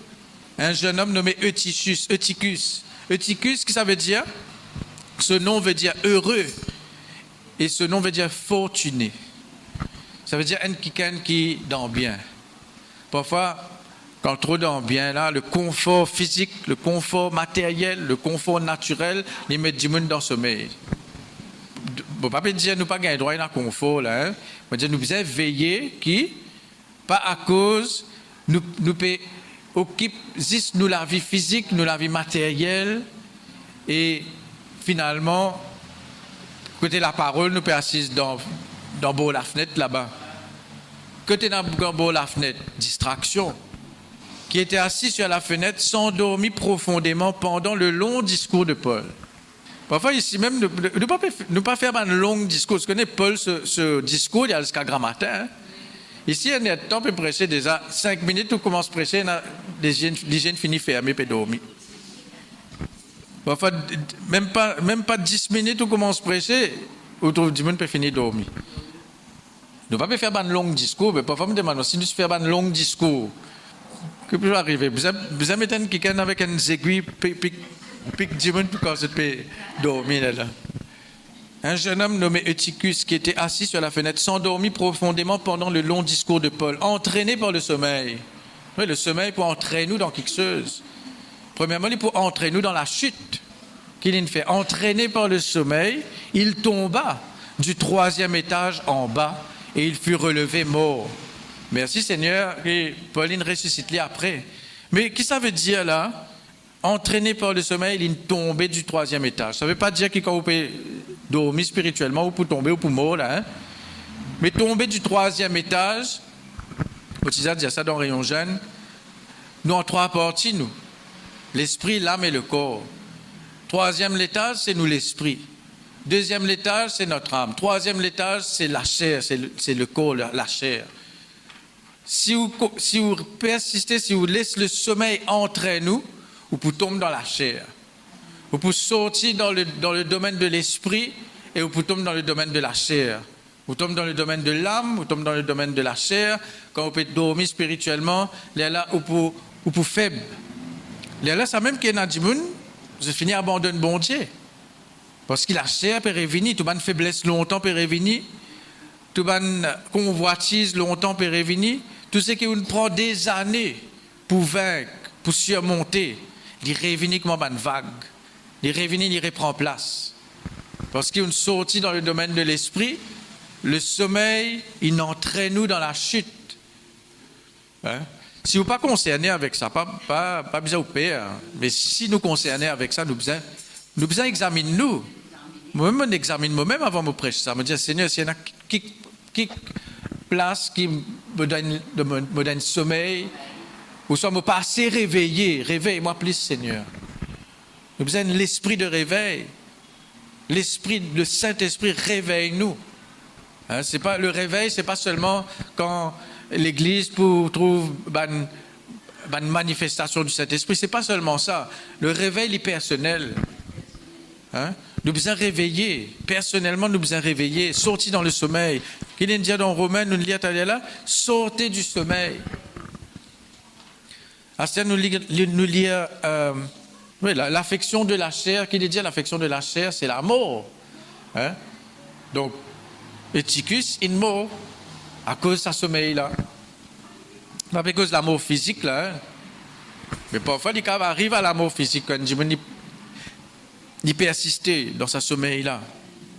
Un jeune homme nommé Eutychus. Eutychus, qui ça veut dire? Ce nom veut dire heureux. Et ce nom veut dire fortuné. Ça veut dire quelqu'un qui dort bien. Parfois, quand trop dort bien, là, le confort physique, le confort matériel, le confort naturel, il met du monde dans le sommeil. Bon, pas dire nous pas gagner droit à un confort là. Hein. On dire nous devons veiller qui, pas à cause nous occupe juste nous la vie physique, nous la vie matérielle et finalement côté la parole nous peut assis dans la fenêtre là-bas. Côté dans la fenêtre, distraction. Qui était assis sur la fenêtre s'endormit profondément pendant le long discours de Paul. Parfois ici même, nous pas faire un long discours. Vous connaissez Paul, ce discours, il y a jusqu'à grand matin. Hein? Ici, il y a un temps pour prêcher déjà 5 minutes, on commence à prêcher, l'hygiène finit fermée et dormir. Parfois, même pas 10 minutes, on commence à prêcher, on trouve 10 minutes pour finir dormir. Nous ne pouvons pas faire un long discours, mais parfois, on me demande si nous faisons un long discours, que peut arriver? Vous avez mettre quelqu'un avec une aiguille, pique 10 minutes pour qu'on peut dormir là. Un jeune homme nommé Eutychus qui était assis sur la fenêtre s'endormit profondément pendant le long discours de Paul, entraîné par le sommeil. Oui, le sommeil pour entraîner nous dans quelque chose. Premièrement, il pour entraîner nous dans la chute. Qu'il fait entraîné par le sommeil, il tomba du 3e étage en bas et il fut relevé mort. Merci Seigneur, et Pauline ressuscite après. Mais qu'est-ce que ça veut dire là? Entraîné par le sommeil, il est tombé du 3e étage. Ça ne veut pas dire que quand vous pouvez dormir spirituellement, ou pour tomber ou pour mort, là. Hein? Mais tomber du 3e étage, Otisa dit ça dans Rayon Jeune, nous en 3 parties, nous. L'esprit, l'âme et le corps. 3e étage, c'est nous l'esprit. 2e étage, c'est notre âme. 3e étage, c'est la chair, c'est le corps, la chair. Si vous persistez, si vous laissez le sommeil entrer nous, vous pouvez tomber dans la chair. Vous pouvez sortir dans le domaine de l'esprit et vous pouvez tomber dans le domaine de la chair. Vous tombez dans le domaine de l'âme, vous tombez dans le domaine de la chair. Quand vous pouvez dormir spirituellement, là, vous pouvez faible. Là, ça même qu'il y a du monde, vous finissez à abandonner bon Dieu. Parce que la chair peut revenir, tout le monde faiblesse longtemps peut revenir, tout le monde convoitise longtemps peut revenir, tout ce qui vous prend des années pour vaincre, pour surmonter, il revenir comme une vague. Il revenir, il reprend place. Parce qu'il y a une sortie dans le domaine de l'esprit, le sommeil, il entraîne nous dans la chute. Hein? Si vous n'êtes pas concerné avec ça, pas besoin de peur, mais si nous concernés avec ça, nous besoin examiner nous. Moi-même, on examine moi-même avant de me prêcher ça. Je me dis, Seigneur, s'il y en a qui place qui me donne sommeil, ou soit me pas assez réveillé, réveille-moi plus, Seigneur. Nous avons besoin de l'esprit de réveil. Le Saint-Esprit réveille-nous. Hein, le réveil, ce n'est pas seulement quand l'Église trouve une manifestation du Saint-Esprit. Ce n'est pas seulement ça. Le réveil est personnel. Hein? Nous avons besoin de réveiller. Personnellement, nous avons besoin de réveiller. Sortir dans le sommeil. Qu'il y a dit dans Romains, nous lisons là, sortez du sommeil. C'est-à-dire nous lire l'affection de la chair. Qu'il est dit l'affection de la chair, c'est la mort. Hein? Donc, Eutychus, il mort à cause de sa sommeil là. Pas à cause de la mort physique là. Hein? Mais parfois, il arrive à la mort physique quand il persister dans sa sommeil là.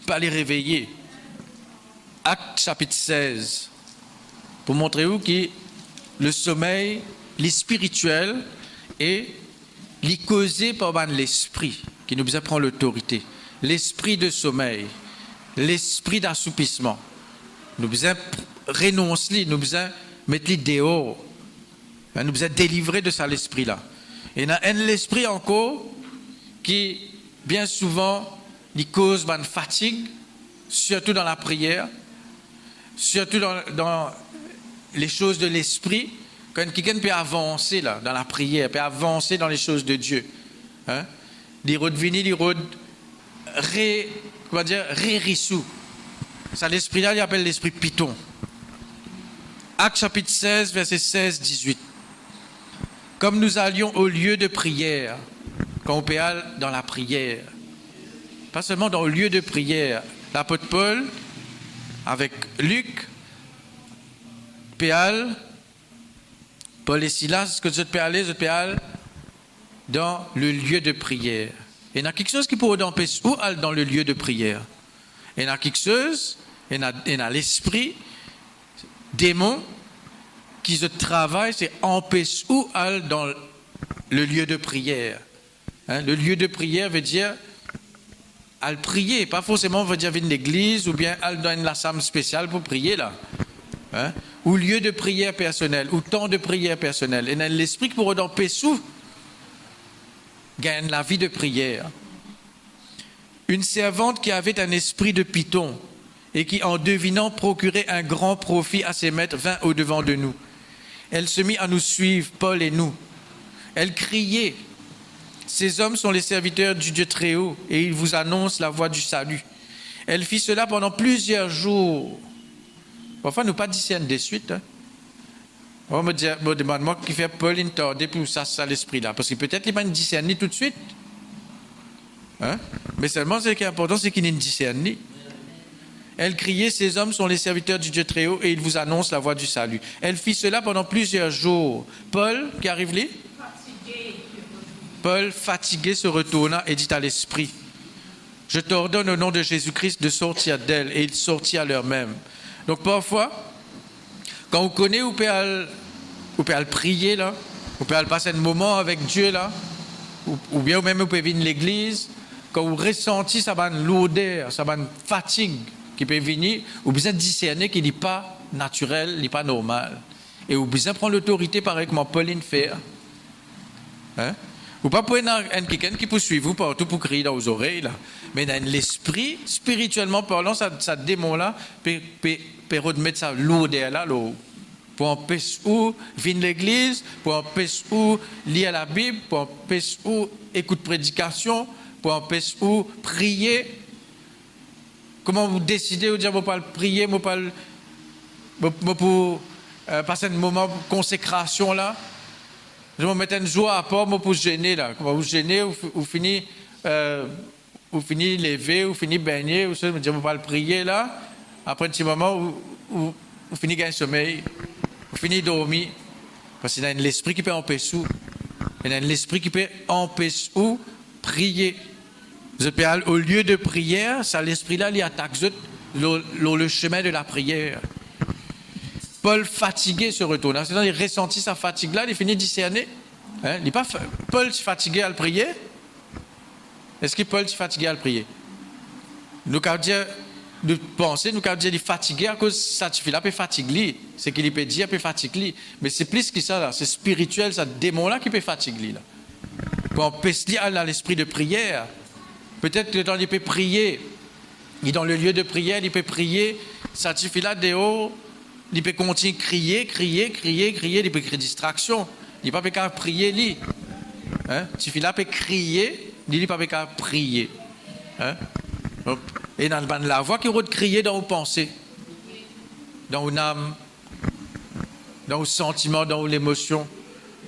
Pas les réveiller. Acte chapitre 16. pour montrer où que le sommeil, les spirituel et les causé par l'esprit qui nous prend l'autorité. L'esprit de sommeil, l'esprit d'assoupissement. Nous besoin renoncer, nous besoin mettre les dehors. Nous besoin délivrer de ça l'esprit-là. Et il y a un l'esprit encore qui, bien souvent, il cause une fatigue, surtout dans la prière, surtout dans les choses de l'esprit. Quand quelqu'un peut avancer là, dans la prière, peut avancer dans les choses de Dieu. Il redevient, il rérissou. Ça, l'esprit-là, il appelle l'esprit Python. Actes chapitre 16, verset 16-18. Comme nous allions au lieu de prière, quand on peut aller dans la prière, pas seulement dans le lieu de prière, l'apôtre Paul, avec Luc, Péal, Paul et Silas, que je peux aller dans le lieu de prière. Et il y a quelque chose qui pourrait empêcher où aller dans le lieu de prière. Et il y a quelque chose, il y a l'esprit, démon, qui se travaille, c'est empêcher où aller dans le lieu de prière. Le lieu de prière veut dire aller prier, pas forcément veut dire venir à l'église ou bien aller dans une salle spéciale pour prier là. Ou lieu de prière personnel, ou temps de prière personnel. Et dans l'esprit qui pourrait empêcher où gagne la vie de prière. Une servante qui avait un esprit de Python et qui, en devinant, procurait un grand profit à ses maîtres, vint au-devant de nous. Elle se mit à nous suivre, Paul et nous. Elle criait, « Ces hommes sont les serviteurs du Dieu très haut, et ils vous annoncent la voie du salut. » Elle fit cela pendant plusieurs jours. Parfois, nous pas discerner de suite. On me demande, moi, qui fait Paul interdit pour ça l'esprit-là. Parce que peut-être il va discerner tout de suite. Mais seulement, ce qui est important, c'est qu'il ne discerne. Elle criait, ces hommes sont les serviteurs du Dieu très haut et ils vous annoncent la voie du salut. Elle fit cela pendant plusieurs jours. Paul, qui arrive là? Paul, fatigué, se retourna et dit à l'esprit, je t'ordonne au nom de Jésus-Christ de sortir d'elle. Et il sortit à l'heure même. Donc parfois, quand vous connaissez, vous pouvez aller prier là, vous pouvez aller passer un moment avec Dieu là, ou bien même vous pouvez venir à l'église, quand vous ressentez ça va une lourdeur, ça va une fatigue qui peut venir, vous besoin discerner qu'il n'est pas naturel, il n'est pas normal. Et vous besoin prendre l'autorité pareil comme Pauline fait. Vous pas prendre quelqu'un qui peut suivre vous partout pour crier dans vos oreilles là. Mais dans l'esprit, spirituellement parlant, ça démon-là peut remettre sa lourdeur-là, pour empêcher ou venir à l'église, pour empêcher ou lire la Bible, pour empêcher ou écouter prédication, pour empêcher ou prier. Comment vous décidez de dire, vous pas prier, vous pas pour passer un moment de consécration là. Je vais mettre une joie à part pour gêner là. Comment vous gênez, vous finissez lever, vous finissez baigner, vous me dire, vous pas prier là. Après un petit moment, vous finissez gagner sommeil, vous finissez dormir. Parce qu'il y a l'esprit qui peut empêcher ou. Il y a l'esprit qui peut empêcher ou prier. Vous pouvez aller au lieu de prière, ça l'esprit-là, il attaque le chemin de la prière. Paul fatigué se retourne. C'est-à-dire, il ressentit sa fatigue-là, il finit discerner. Il n'est pas Paul fatigué à le prier. Est-ce que Paul est fatigué à le prier? Nous avons dit de penser, nous avons dit qu'il est fatigué à cause de ça, il peut fatiguer. C'est qu'il peut dire qu'il peut fatiguer. Mais c'est plus que ça, là. C'est spirituel, ça démon-là qui peut fatiguer. Là. Quand on peut se dire dans l'esprit de prière, peut-être que quand il peut prier, il est dans le lieu de prière, il peut prier, ça suffit là dehors. Il peut continuer à crier, il peut créer distraction. Il ne peut pas prier, lui. Il peut crier, il ne peut pas prier. Et dans la voix qui va crier dans vos pensées, dans vos âmes, dans vos sentiments, dans vos émotions,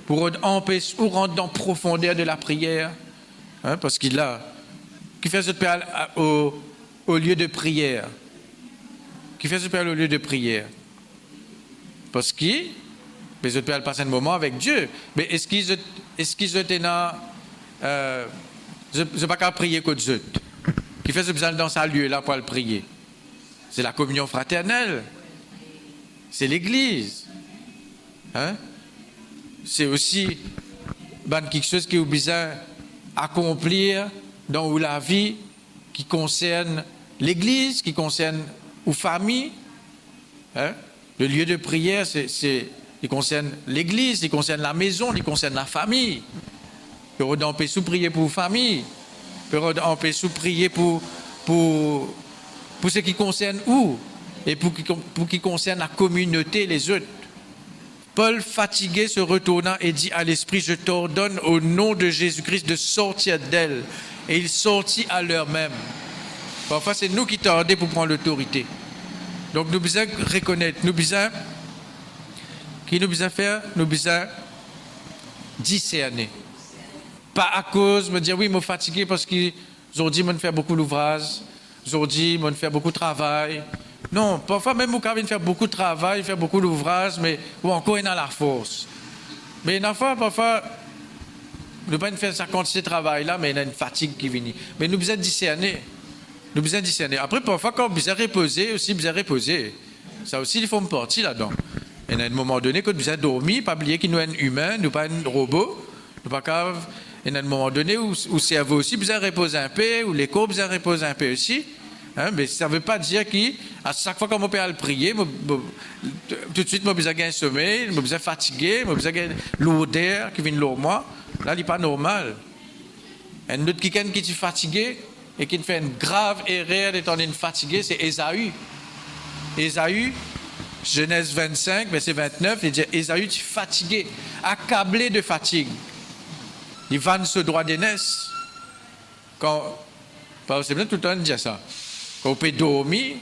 pour empêcher ou rentrer dans la profondeur de la prière. Parce qu'il a, qui fait ce père au lieu de prière. Qui fait ce père au lieu de prière. Parce que les autres peuvent passer un moment avec Dieu. Mais est-ce qu'ils étaient là, je ne vais pas prier que Dieu. Qui fait ce besoin dans ce lieu-là pour le prier. C'est la communion fraternelle. c'est l'Église. Hein? C'est aussi quelque chose qui est besoin d'accomplir dans la vie qui concerne l'Église, qui concerne aux familles. Hein? Le lieu de prière, il concerne l'Église, il concerne la maison, il concerne la famille. On peut prier pour la famille. On peut prier pour ce qui concerne où et pour ce qui concerne la communauté, les autres. Paul, fatigué, se retourna et dit à l'Esprit, je t'ordonne au nom de Jésus-Christ de sortir d'elle. Et il sortit à l'heure même. Parfois, c'est nous qui tardons pour prendre l'autorité. Donc, nous devons reconnaître, nous devons faire, nous devons discerner. Pas à cause de me dire, oui, je suis fatigué parce qu'ils ont dit, je faire beaucoup d'ouvrages, ils ont dit, je faire beaucoup de travail. Non, parfois, même vous pouvez faire beaucoup de travail, faire beaucoup d'ouvrages, mais ou encore, il y a la force. Mais parfois, nous ne pouvons pas faire sa quantité de travail-là, mais il y a une fatigue qui vient. Mais nous devons discerner. Nous devons discerner. Après, parfois, quand vous avez reposé, aussi, vous avez reposé. Ça aussi, il faut me partir là-dedans. Et à un moment donné, quand vous avez dormi, pas oublier qu'il nous est un humain, nous pas un robot, nous pas grave. Et à un moment donné, où le cerveau aussi, vous avez reposé un peu, ou les corps, vous avez reposé un peu aussi. Hein, mais ça ne veut pas dire qu'à chaque fois qu'on peut le prier, tout de suite, je besoin gagner sommeil, je besoin fatigué, je besoin gagner l'odeur qui vient de moi. Là, il n'est pas normal. Un autre quelqu'un qui est fatigué et qui fait une grave erreur d'étant fatigué, c'est Ésaü. Ésaü, Genèse 25, verset 29, il dit Ésaü, tu es fatigué, accablé de fatigue. Il vanne ce droit d'aînesse. C'est bien tout le temps de dire ça. Quand on peut dormir,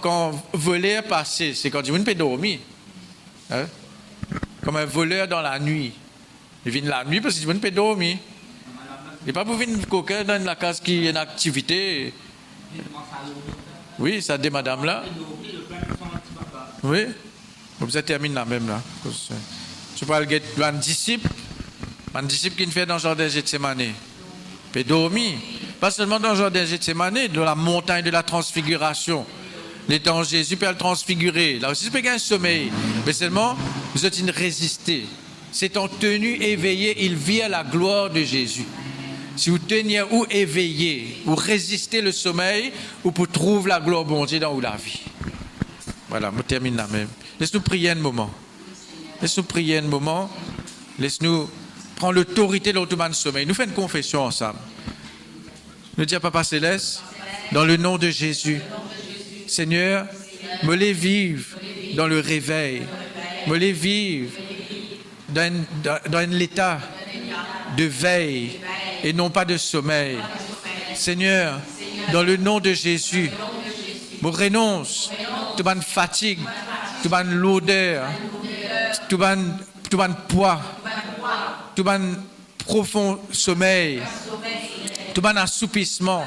quand un voleur passe, c'est quand on peut dormir. Hein? Comme un voleur dans la nuit. Il vient la nuit parce qu'il peut dormir. Il n'est pas pour venir coquin dans la case qui est en activité. Oui, ça dit madame là. Oui. Vous avez terminé là même là. Je parle de un disciple qui fait dans le jardin de Gethsémane. Il peut dormir. Pas seulement dans le jardin de Gethsémane, dans la montagne de la transfiguration. L'étant Jésus peut le transfigurer. Là aussi, il peut gagner un sommeil. Mais seulement, vous êtes résister. C'est en tenu éveillé, il vit à la gloire de Jésus. Si vous teniez ou éveillé, ou résister le sommeil, ou pour trouver la gloire bon Dieu dans la vie. Voilà, je termine là même. Laisse-nous prier un moment. Laisse-nous prier un moment. Laisse-nous prendre l'autorité de l'automane sommeil. Nous faisons une confession ensemble. Nous disons, Papa Céleste, dans le nom de Jésus, Seigneur, me les vive dans le réveil, me les vive dans l'état de veille et non pas de sommeil. Seigneur, dans le nom de Jésus, me renonce toute bonne fatigue, toute bonne lourdeur, tout bon poids, tout bon profond sommeil, tout bon assoupissement,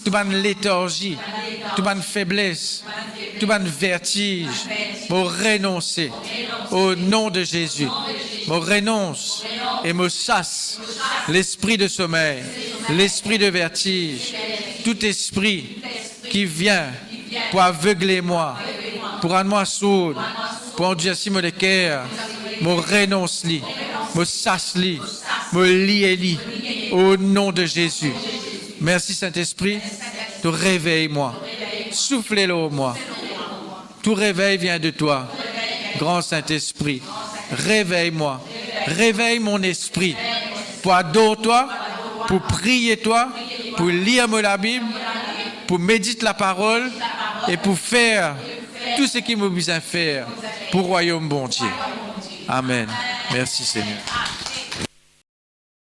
tout bon léthargie, tout bon faiblesse, tout bon vertige, me renoncer au nom de Jésus. Me renonce et me chasse l'esprit de sommeil, l'esprit de vertige, tout esprit qui vient pour aveugler moi, pour rendre moi sourd, pour endurcir mon cœur, me renonce-li, me chasse-li, me lie-li, au nom de Jésus. Merci Saint-Esprit, tu réveille-moi, soufflez-le en moi. Tout réveil vient de toi, grand Saint-Esprit. Réveille-moi, réveille mon esprit pour adorer toi, pour prier toi, pour lire la Bible, pour méditer la parole et pour faire tout ce qui me besoin faire pour le royaume bon Dieu. Amen. Merci Seigneur.